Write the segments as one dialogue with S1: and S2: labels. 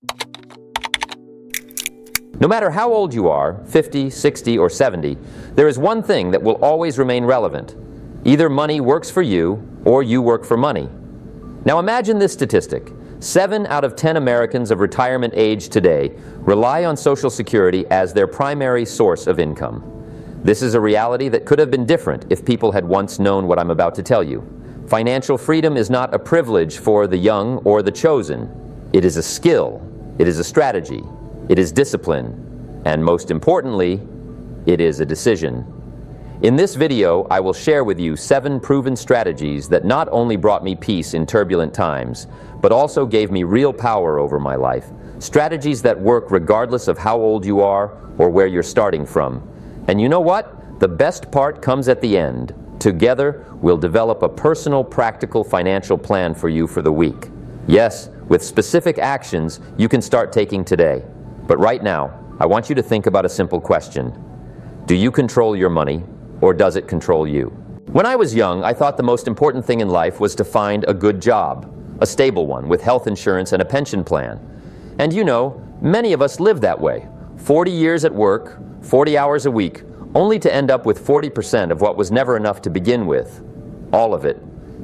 S1: No matter how old you are, 50, 60, or 70, there is one thing that will always remain relevant. Either money works for you, or you work for money. Now imagine this statistic. 7 out of 10 Americans of retirement age today rely on Social Security as their primary source of income. This is a reality that could have been different if people had once known what I'm about to tell you. Financial freedom is not a privilege for the young or the chosen. It is a skill, it is a strategy, it is discipline, and most importantly, it is a decision. In this video, I will share with you 7 proven strategies that not only brought me peace in turbulent times, but also gave me real power over my life. Strategies that work regardless of how old you are or where you're starting from. And you know what? The best part comes at the end. Together, we'll develop a personal, practical financial plan for you for the week. Yes, with specific actions you can start taking today. But right now, I want you to think about a simple question. Do you control your money, or does it control you? When I was young, I thought the most important thing in life was to find a good job, a stable one with health insurance and a pension plan. And you know, many of us live that way. 40 years at work, 40 hours a week, only to end up with 40% of what was never enough to begin with. All of it,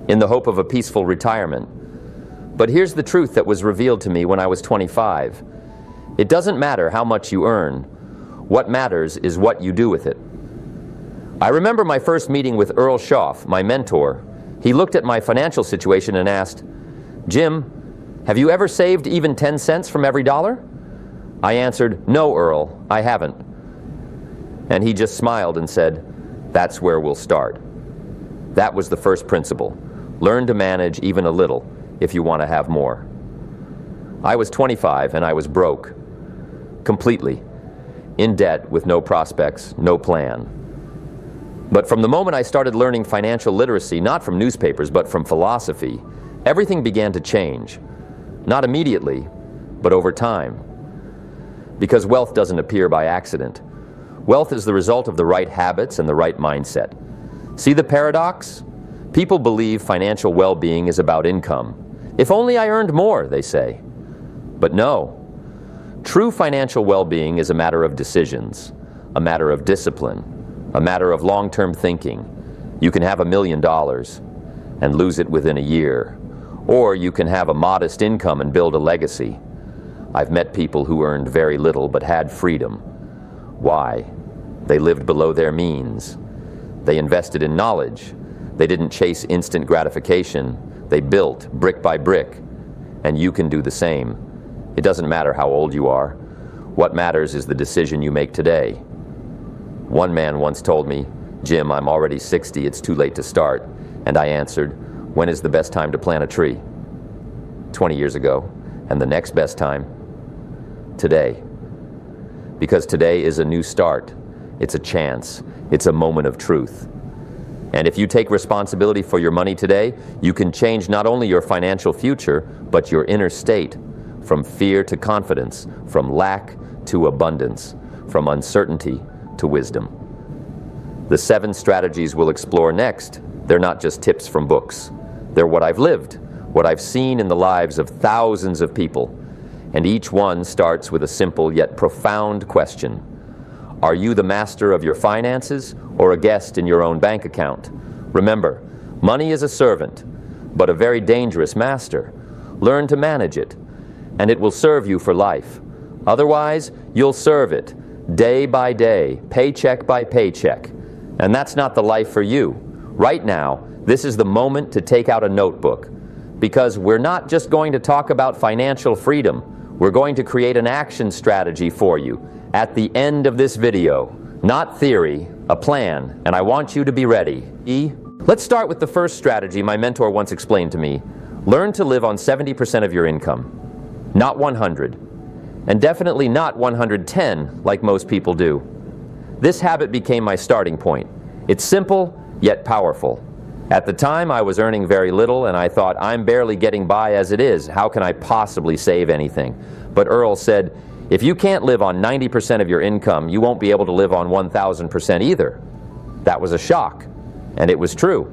S1: in the hope of a peaceful retirement. But here's the truth that was revealed to me when I was 25. It doesn't matter how much you earn. What matters is what you do with it. I remember my first meeting with Earl Schaff, my mentor. He looked at my financial situation and asked, "Jim, have you ever saved even 10 cents from every dollar?" I answered, "No, Earl, I haven't." And he just smiled and said, "That's where we'll start." That was the first principle. Learn to manage even a little if you want to have more. I was 25 and I was broke. Completely. In debt with no prospects, no plan. But from the moment I started learning financial literacy, not from newspapers, but from philosophy, everything began to change. Not immediately, but over time. Because wealth doesn't appear by accident. Wealth is the result of the right habits and the right mindset. See the paradox? People believe financial well-being is about income. If only I earned more, they say. But no. True financial well-being is a matter of decisions, a matter of discipline, a matter of long-term thinking. You can have $1 million and lose it within a year. Or you can have a modest income and build a legacy. I've met people who earned very little but had freedom. Why? They lived below their means. They invested in knowledge. They didn't chase instant gratification. They built brick by brick. And you can do the same. It doesn't matter how old you are. What matters is the decision you make today. One man once told me, "Jim, I'm already 60, it's too late to start." And I answered, "When is the best time to plant a tree?" 20 years ago. And the next best time? Today. Because today is a new start. It's a chance. It's a moment of truth. And if you take responsibility for your money today, you can change not only your financial future, but your inner state. From fear to confidence, from lack to abundance, from uncertainty to wisdom. The 7 strategies we'll explore next, they're not just tips from books. They're what I've lived, what I've seen in the lives of thousands of people. And each one starts with a simple yet profound question. Are you the master of your finances or a guest in your own bank account? Remember, money is a servant, but a very dangerous master. Learn to manage it, and it will serve you for life. Otherwise, you'll serve it day by day, paycheck by paycheck. And that's not the life for you. Right now, this is the moment to take out a notebook. Because we're not just going to talk about financial freedom. We're going to create an action strategy for you at the end of this video. Not theory, a plan, and I want you to be ready. Let's start with the first strategy my mentor once explained to me. Learn to live on 70% of your income. Not 100. And definitely not 110 like most people do. This habit became my starting point. It's simple, yet powerful. At the time, I was earning very little, and I thought, I'm barely getting by as it is. How can I possibly save anything? But Earl said, if you can't live on 90% of your income, you won't be able to live on 1,000% either. That was a shock, and it was true.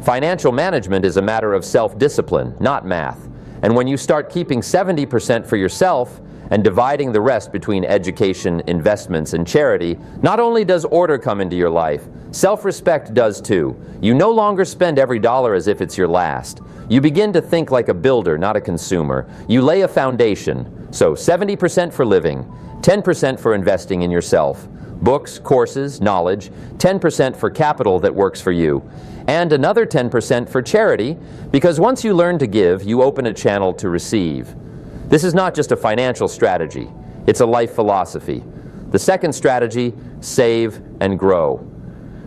S1: Financial management is a matter of self-discipline, not math. And when you start keeping 70% for yourself and dividing the rest between education, investments, and charity, not only does order come into your life, self-respect does too. You no longer spend every dollar as if it's your last. You begin to think like a builder, not a consumer. You lay a foundation. So 70% for living, 10% for investing in yourself, books, courses, knowledge, 10% for capital that works for you, and another 10% for charity, because once you learn to give, you open a channel to receive. This is not just a financial strategy, it's a life philosophy. The second strategy, save and grow.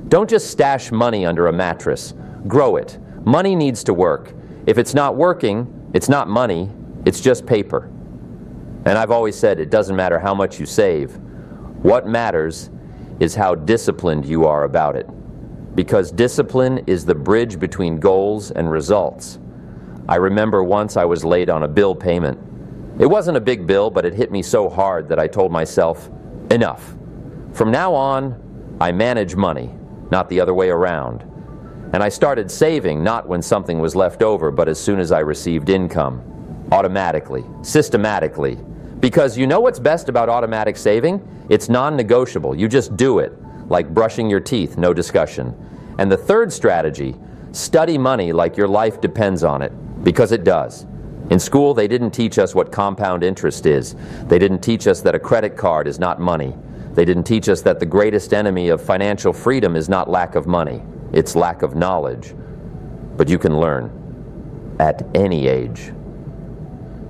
S1: Don't just stash money under a mattress, grow it. Money needs to work. If it's not working, it's not money, it's just paper. And I've always said it doesn't matter how much you save. What matters is how disciplined you are about it. Because discipline is the bridge between goals and results. I remember once I was late on a bill payment. It wasn't a big bill, but it hit me so hard that I told myself, enough. From now on, I manage money, not the other way around. And I started saving not when something was left over, but as soon as I received income. Automatically, systematically. Because you know what's best about automatic saving? It's non-negotiable. You just do it, like brushing your teeth, no discussion. And the third strategy, study money like your life depends on it, because it does. In school, they didn't teach us what compound interest is. They didn't teach us that a credit card is not money. They didn't teach us that the greatest enemy of financial freedom is not lack of money. It's lack of knowledge. But you can learn at any age.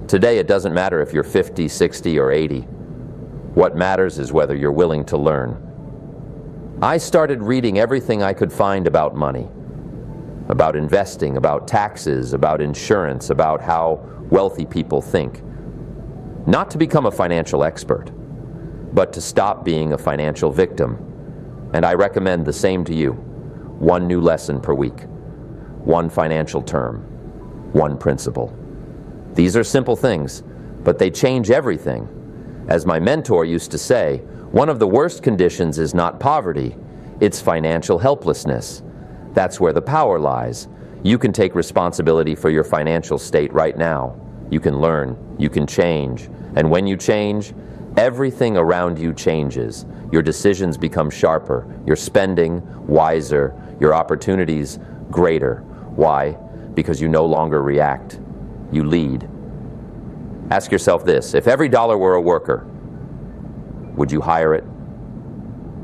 S1: Today, it doesn't matter if you're 50, 60, or 80. What matters is whether you're willing to learn. I started reading everything I could find about money, about investing, about taxes, about insurance, about how wealthy people think. Not to become a financial expert, but to stop being a financial victim. And I recommend the same to you. One new lesson per week, one financial term, one principle. These are simple things, but they change everything. As my mentor used to say, one of the worst conditions is not poverty, it's financial helplessness. That's where the power lies. You can take responsibility for your financial state right now. You can learn, you can change, and when you change, everything around you changes. Your decisions become sharper, your spending wiser, your opportunities greater. Why? Because you no longer react. You lead. Ask yourself this, if every dollar were a worker, would you hire it?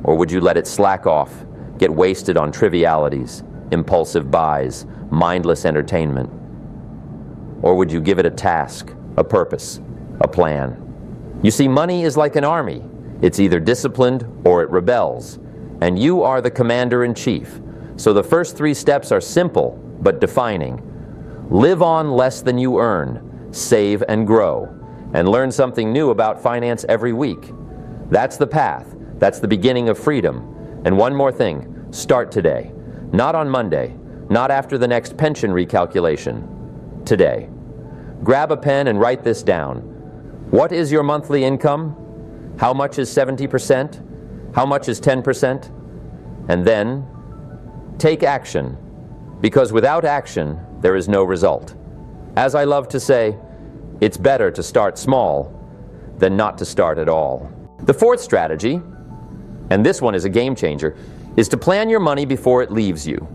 S1: Or would you let it slack off, get wasted on trivialities, impulsive buys, mindless entertainment? Or would you give it a task, a purpose, a plan? You see, money is like an army. It's either disciplined or it rebels. And you are the commander-in-chief. So the first 3 steps are simple but defining. Live on less than you earn, save and grow, and learn something new about finance every week. That's the path. That's the beginning of freedom. And one more thing, start today. Not on Monday, not after the next pension recalculation. Today. Grab a pen and write this down. What is your monthly income? How much is 70%? How much is 10%? And then take action, because without action, there is no result. As I love to say, it's better to start small than not to start at all. The fourth strategy, and this one is a game changer, is to plan your money before it leaves you.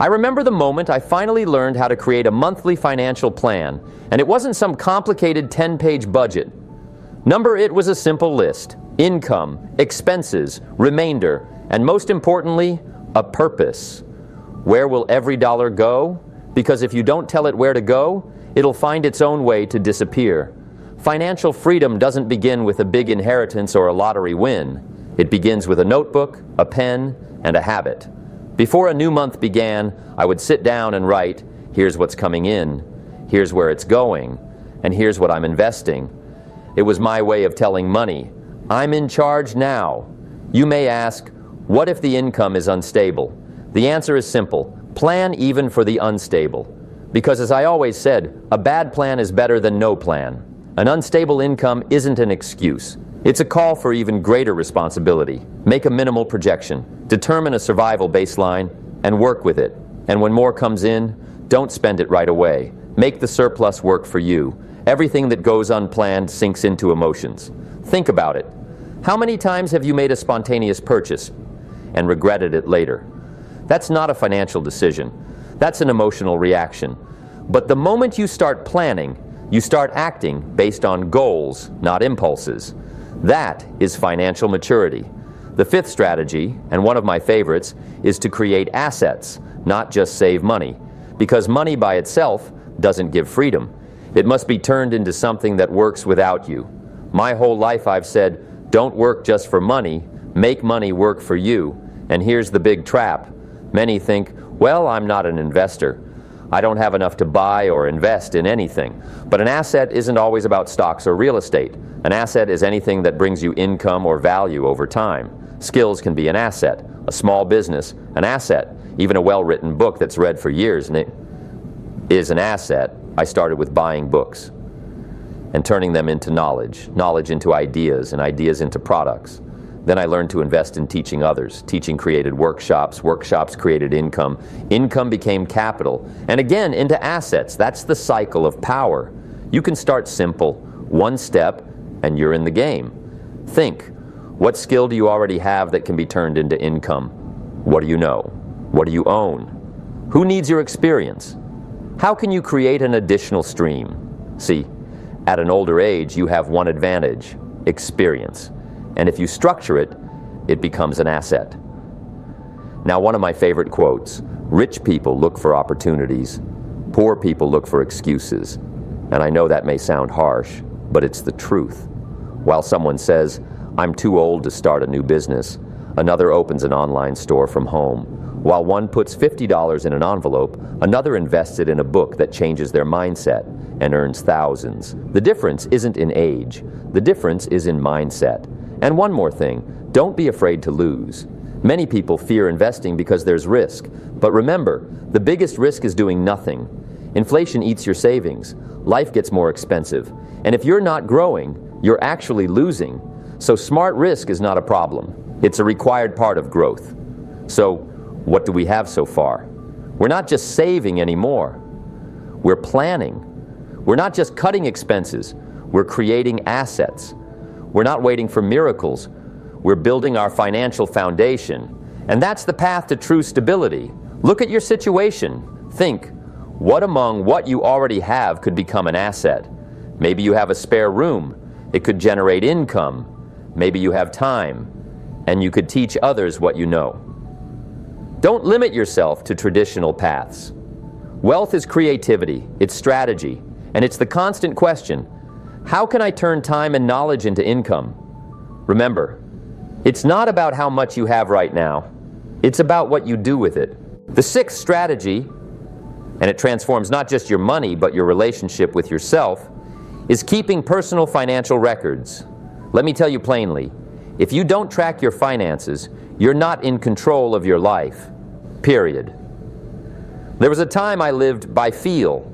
S1: I remember the moment I finally learned how to create a monthly financial plan, and it wasn't some complicated 10-page budget. Number it was a simple list: income, expenses, remainder, and most importantly, a purpose. Where will every dollar go? Because if you don't tell it where to go, it'll find its own way to disappear. Financial freedom doesn't begin with a big inheritance or a lottery win. It begins with a notebook, a pen, and a habit. Before a new month began, I would sit down and write, here's what's coming in, here's where it's going, and here's what I'm investing. It was my way of telling money, I'm in charge now. You may ask, what if the income is unstable? The answer is simple. Plan even for the unstable. Because as I always said, a bad plan is better than no plan. An unstable income isn't an excuse. It's a call for even greater responsibility. Make a minimal projection. Determine a survival baseline and work with it. And when more comes in, don't spend it right away. Make the surplus work for you. Everything that goes unplanned sinks into emotions. Think about it. How many times have you made a spontaneous purchase and regretted it later? That's not a financial decision. That's an emotional reaction. But the moment you start planning, you start acting based on goals, not impulses. That is financial maturity. The fifth strategy, and one of my favorites, is to create assets, not just save money. Because money by itself doesn't give freedom. It must be turned into something that works without you. My whole life I've said, don't work just for money, make money work for you. And here's the big trap. Many think, well, I'm not an investor. I don't have enough to buy or invest in anything. But an asset isn't always about stocks or real estate. An asset is anything that brings you income or value over time. Skills can be an asset, a small business, an asset, even a well-written book that's read for years and it is an asset. I started with buying books and turning them into knowledge into ideas, and ideas into products. Then I learned to invest in teaching others. Teaching created workshops, workshops created income, income became capital, and again into assets. That's the cycle of power. You can start simple, one step, and you're in the game. Think, what skill do you already have that can be turned into income? What do you know? What do you own? Who needs your experience? How can you create an additional stream? See, at an older age, you have one advantage, experience. And if you structure it, it becomes an asset. Now, one of my favorite quotes, rich people look for opportunities, poor people look for excuses. And I know that may sound harsh, but it's the truth. While someone says, I'm too old to start a new business, another opens an online store from home. While one puts $50 in an envelope, another invests it in a book that changes their mindset and earns thousands. The difference isn't in age. The difference is in mindset. And one more thing, don't be afraid to lose. Many people fear investing because there's risk. But remember, the biggest risk is doing nothing. Inflation eats your savings. Life gets more expensive. And if you're not growing, you're actually losing. So smart risk is not a problem. It's a required part of growth. So what do we have so far? We're not just saving anymore. We're planning. We're not just cutting expenses. We're creating assets. We're not waiting for miracles. We're building our financial foundation. And that's the path to true stability. Look at your situation. Think, what among what you already have could become an asset? Maybe you have a spare room. It could generate income. Maybe you have time, and you could teach others what you know. Don't limit yourself to traditional paths. Wealth is creativity, it's strategy, and it's the constant question, how can I turn time and knowledge into income? Remember, it's not about how much you have right now, it's about what you do with it. The sixth strategy, and it transforms not just your money, but your relationship with yourself, is keeping personal financial records. Let me tell you plainly, if you don't track your finances, you're not in control of your life, period. There was a time I lived by feel.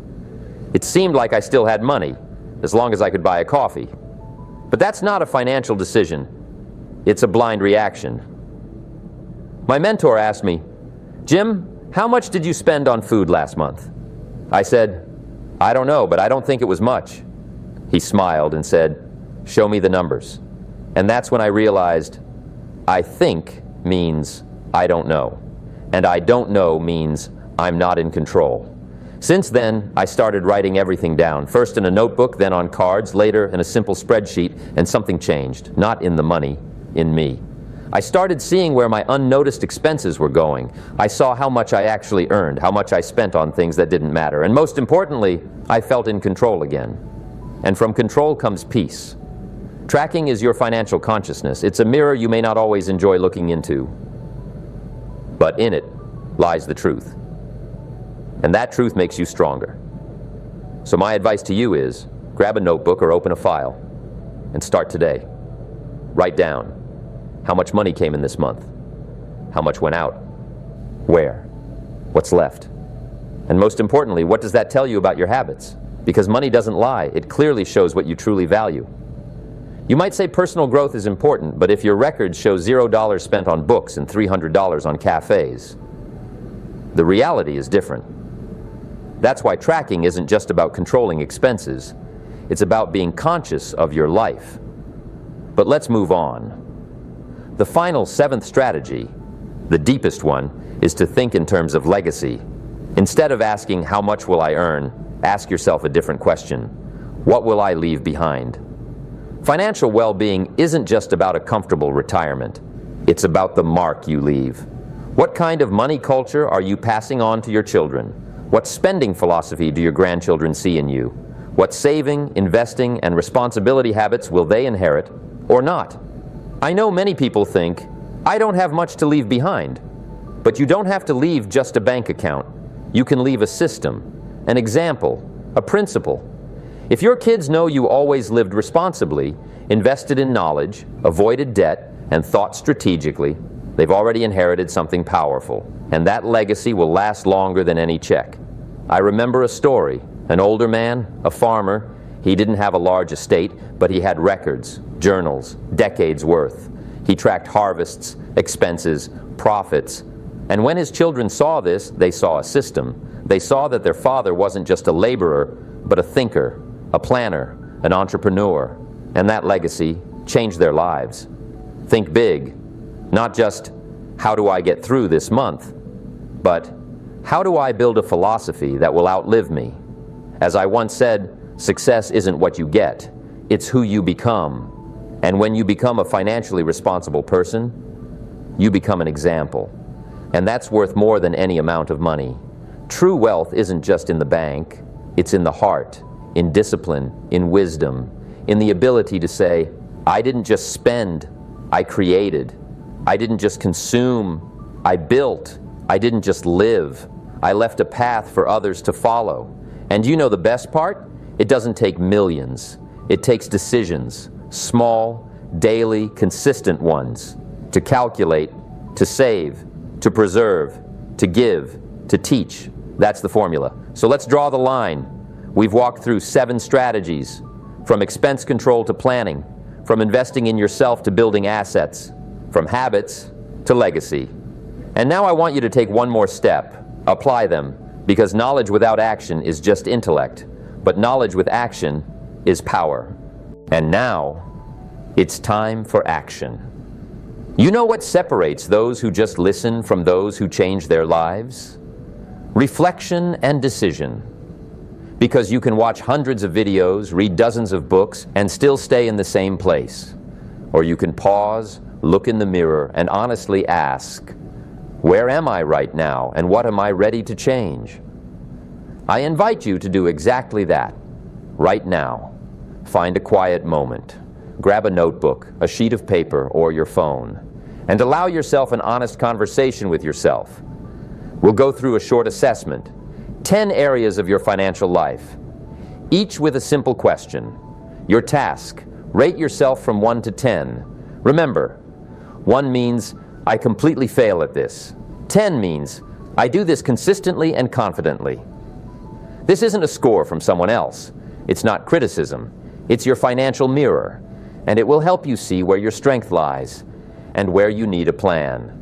S1: It seemed like I still had money, as long as I could buy a coffee. But that's not a financial decision. It's a blind reaction. My mentor asked me, Jim, how much did you spend on food last month? I said, I don't know, but I don't think it was much. He smiled and said, show me the numbers. And that's when I realized, I think means I don't know. And I don't know means I'm not in control. Since then, I started writing everything down, first in a notebook, then on cards, later in a simple spreadsheet, and something changed, not in the money, in me. I started seeing where my unnoticed expenses were going. I saw how much I actually earned, how much I spent on things that didn't matter, and most importantly, I felt in control again. And from control comes peace. Tracking is your financial consciousness. It's a mirror you may not always enjoy looking into, but in it lies the truth. And that truth makes you stronger. So my advice to you is, grab a notebook or open a file and start today. Write down how much money came in this month, how much went out, where, what's left, and most importantly, what does that tell you about your habits? Because money doesn't lie. It clearly shows what you truly value. You might say personal growth is important, but if your records show $0 spent on books and $300 on cafes, the reality is different. That's why tracking isn't just about controlling expenses. It's about being conscious of your life. But let's move on. The final seventh strategy, the deepest one, is to think in terms of legacy. Instead of asking, how much will I earn, ask yourself a different question. What will I leave behind? Financial well-being isn't just about a comfortable retirement. It's about the mark you leave. What kind of money culture are you passing on to your children? What spending philosophy do your grandchildren see in you? What saving, investing, and responsibility habits will they inherit or not? I know many people think, I don't have much to leave behind. But you don't have to leave just a bank account. You can leave a system, an example, a principle. If your kids know you always lived responsibly, invested in knowledge, avoided debt, and thought strategically, they've already inherited something powerful. And that legacy will last longer than any check. I remember a story. An older man, a farmer. He didn't have a large estate, but he had records, journals, decades worth. He tracked harvests, expenses, profits. And when his children saw this, they saw a system. They saw that their father wasn't just a laborer, but a thinker, a planner, an entrepreneur. And that legacy changed their lives. Think big. Not just, how do I get through this month? But, how do I build a philosophy that will outlive me? As I once said, success isn't what you get, it's who you become. And when you become a financially responsible person, you become an example. And that's worth more than any amount of money. True wealth isn't just in the bank, it's in the heart, in discipline, in wisdom, in the ability to say, I didn't just spend, I created. I didn't just consume, I built. I didn't just live. I left a path for others to follow. And you know the best part? It doesn't take millions. It takes decisions, small, daily, consistent ones, to calculate, to save, to preserve, to give, to teach. That's the formula. So let's draw the line. We've walked through 7 strategies, from expense control to planning, from investing in yourself to building assets, from habits to legacy. And now I want you to take one more step. Apply them, because knowledge without action is just intellect, but knowledge with action is power. And now, it's time for action. You know what separates those who just listen from those who change their lives? Reflection and decision. Because you can watch hundreds of videos, read dozens of books, and still stay in the same place. Or you can pause, look in the mirror, and honestly ask, where am I right now, and what am I ready to change? I invite you to do exactly that, right now. Find a quiet moment. Grab a notebook, a sheet of paper, or your phone, and allow yourself an honest conversation with yourself. We'll go through a short assessment, 10 areas of your financial life, each with a simple question. Your task, rate yourself from 1 to 10. Remember, 1 means, I completely fail at this. 10 means, I do this consistently and confidently. This isn't a score from someone else. It's not criticism. It's your financial mirror, and it will help you see where your strength lies and where you need a plan.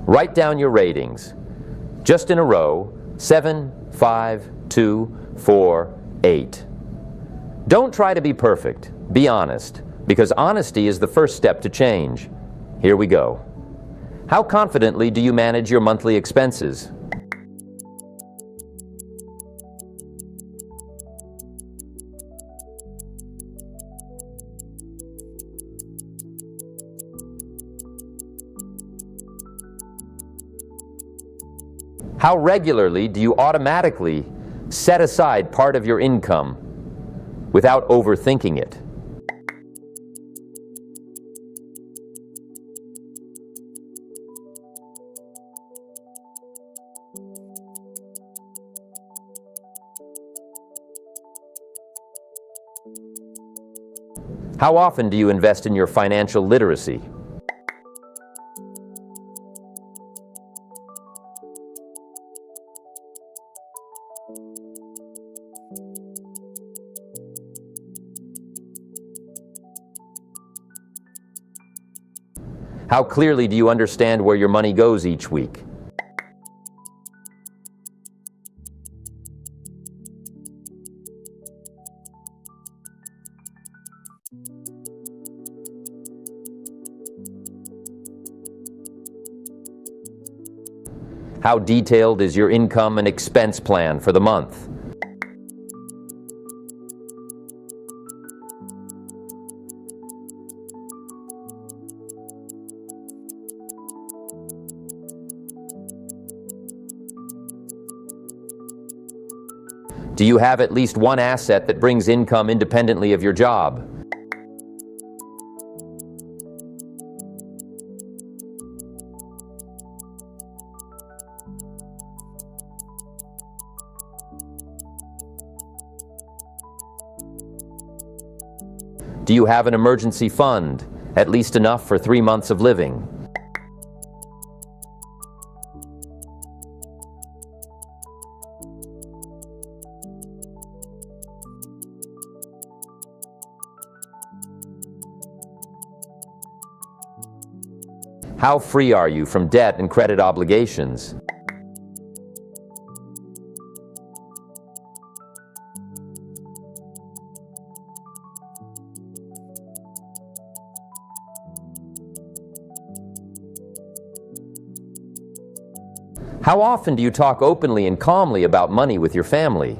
S1: Write down your ratings, just in a row, 7, 5, 2, 4, 8. Don't try to be perfect. Be honest, because honesty is the first step to change. Here we go. How confidently do you manage your monthly expenses? How regularly do you automatically set aside part of your income without overthinking it? How often do you invest in your financial literacy? How clearly do you understand where your money goes each week? How detailed is your income and expense plan for the month? Do you have at least one asset that brings income independently of your job? Do you have an emergency fund, at least enough for 3 months of living? How free are you from debt and credit obligations? How often do you talk openly and calmly about money with your family?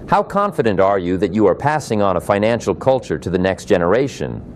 S1: How confident are you that you are passing on a financial culture to the next generation?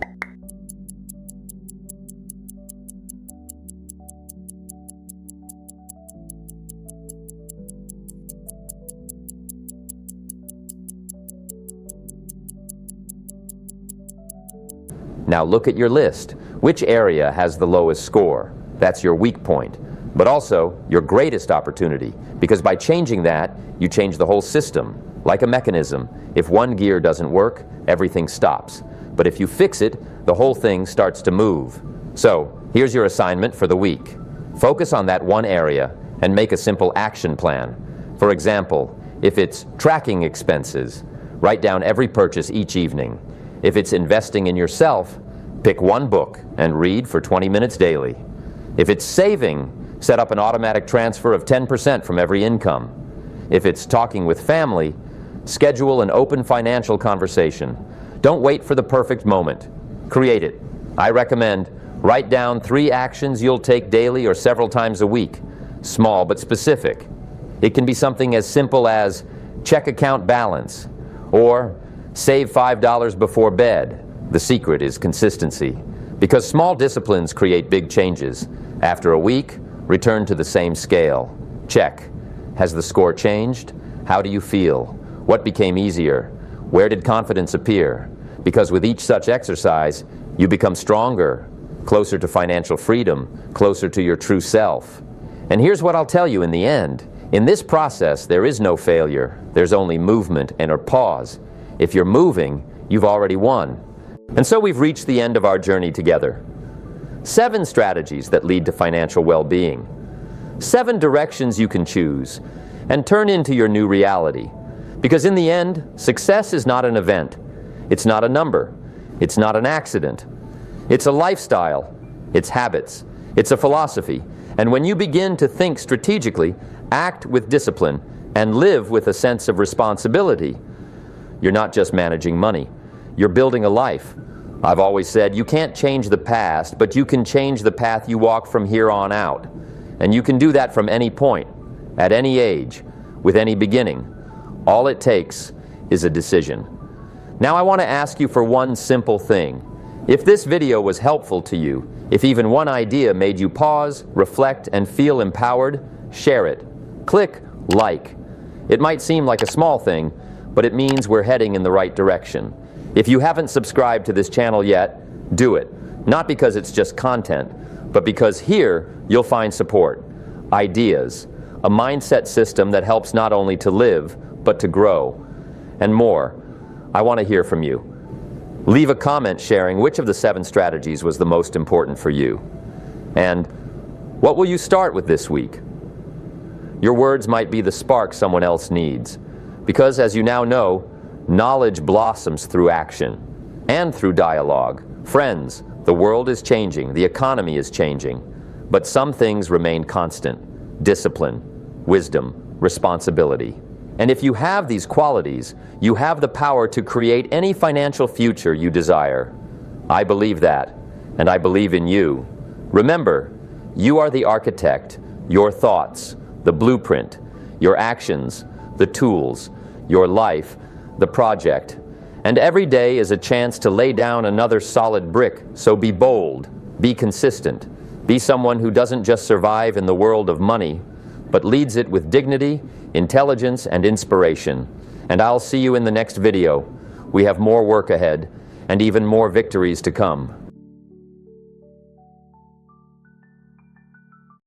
S1: Now look at your list. Which area has the lowest score? That's your weak point, but also your greatest opportunity, because by changing that, you change the whole system. Like a mechanism, if one gear doesn't work, everything stops. But if you fix it, the whole thing starts to move. So, here's your assignment for the week. Focus on that one area and make a simple action plan. For example, if it's tracking expenses, write down every purchase each evening. If it's investing in yourself, pick one book and read for 20 minutes daily. If it's saving, set up an automatic transfer of 10% from every income. If it's talking with family, schedule an open financial conversation. Don't wait for the perfect moment. Create it. I recommend write down 3 actions you'll take daily or several times a week. Small but specific. It can be something as simple as check account balance or save $5 before bed. The secret is consistency, because small disciplines create big changes. After a week, return to the same scale. Check. Has the score changed? How do you feel? What became easier? Where did confidence appear? Because with each such exercise, you become stronger, closer to financial freedom, closer to your true self. And here's what I'll tell you in the end. In this process, there is no failure. There's only movement and a pause. If you're moving, you've already won. And so we've reached the end of our journey together. 7 strategies that lead to financial well-being. 7 directions you can choose and turn into your new reality. Because in the end, success is not an event. It's not a number. It's not an accident. It's a lifestyle. It's habits. It's a philosophy. And when you begin to think strategically, act with discipline, and live with a sense of responsibility, you're not just managing money. You're building a life. I've always said you can't change the past, but you can change the path you walk from here on out. And you can do that from any point, at any age, with any beginning. All it takes is a decision. Now I want to ask you for one simple thing. If this video was helpful to you, if even one idea made you pause, reflect, and feel empowered, share it. Click like. It might seem like a small thing, but it means we're heading in the right direction. If you haven't subscribed to this channel yet, do it. Not because it's just content, but because here you'll find support, ideas, a mindset system that helps not only to live, but to grow, and more. I want to hear from you. Leave a comment sharing which of the 7 strategies was the most important for you. And what will you start with this week? Your words might be the spark someone else needs. Because as you now know, knowledge blossoms through action and through dialogue. Friends, the world is changing, the economy is changing, but some things remain constant. Discipline, wisdom, responsibility. And if you have these qualities, you have the power to create any financial future you desire. I believe that, and I believe in you. Remember, you are the architect. Your thoughts, the blueprint, your actions, the tools, your life, the project. And every day is a chance to lay down another solid brick, so be bold, be consistent, be someone who doesn't just survive in the world of money, but leads it with dignity, intelligence, and inspiration. And I'll see you in the next video. We have more work ahead, and even more victories to come.